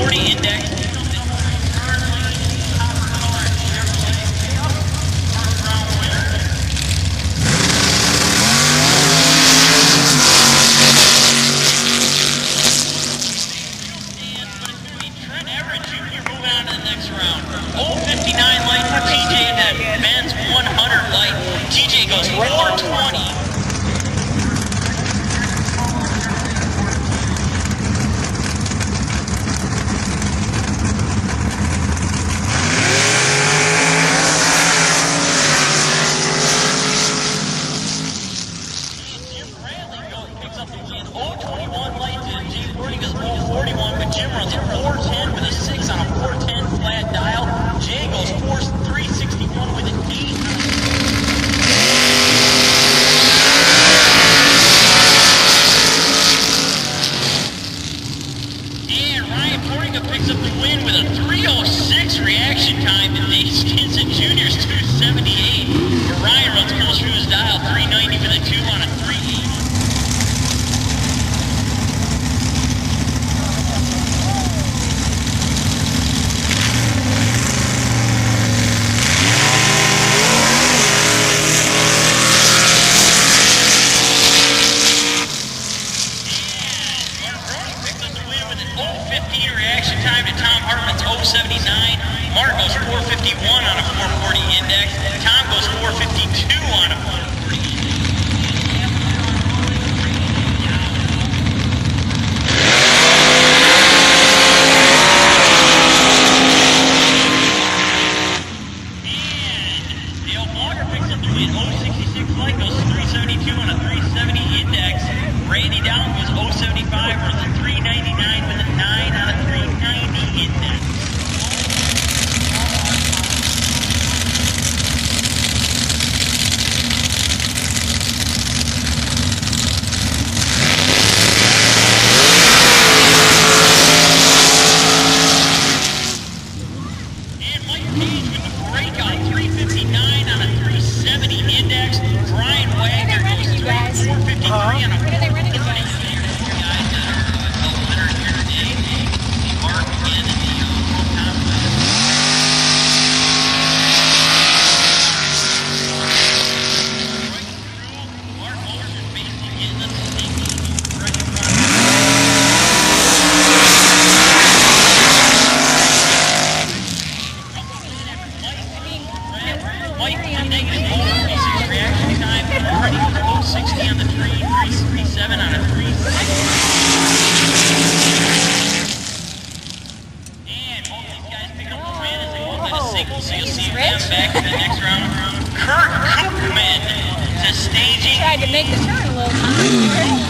440 index. Old 59 light for TJ, and then Ben's 100 light. TJ goes 420. Jim Bradley picks up the win. 021 light to Jay Forty goes 041, but Jim runs 410 with a 6 on a 410 flat dial. Jay goes 361 with an 8. And Ryan Portiga picks up the win with a 306 reaction time. And Nate Stinson Jr.'s 278. But Ryan runs close to his dial, 390 with a 2 on a 3.8. Reaction time to Tom Hartman's 079. Mark goes 451 on a 440 index. Tom goes 452 on a 440 index. And Dale Blogger picks up the win. 066 light goes 372 on a 370 index. Randy Down goes 075 or the 399 with a 9 on a 390 index. And Mike Page with the breakout 359 on a 370 index. Brian Wagner goes 453 on a 430. Mike negative 036 reaction time. Already goes 060 on the 337 on a 3. And both these guys pick up the win as they both had a single, so you'll see them back in the next round. Kurt Koopman to staging. Tried to make the turn a little.